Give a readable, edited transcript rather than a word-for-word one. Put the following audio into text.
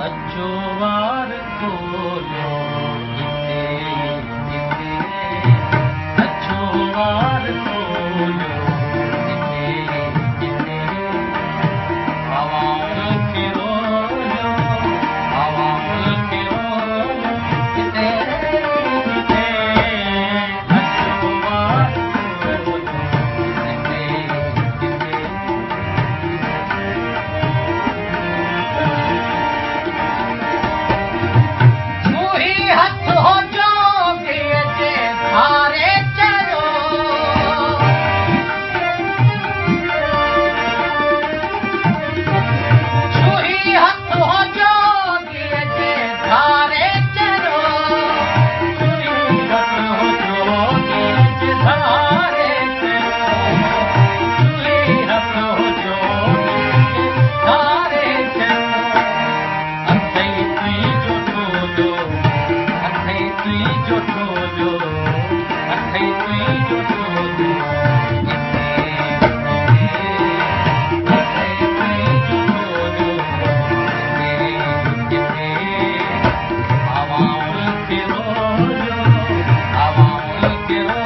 अचो वार खोलियो हिते हिते अचो वार खोलियो हिते हिते आवाज़ खे रोलियो आवाज़ खे रोलियो हिते हिते अचो वार खोलियो हिते हिते हथ हो जोगीअ जे धारे चलो छुही हथ हो जोगीअ जे धारे चलो छुही हथ हो जोगीअ जे धारे चलो छुही हथ हो जोगीअ जे धारे चलो अथई तुई जो ठोलियो अथई तुई जो ठोलियो अथई तुई जो ठोलियो हिते हिते अथई तुई जो ठोलियो हिते हिते आवाज़ खे रोलियो आवाज़ खे रोलियो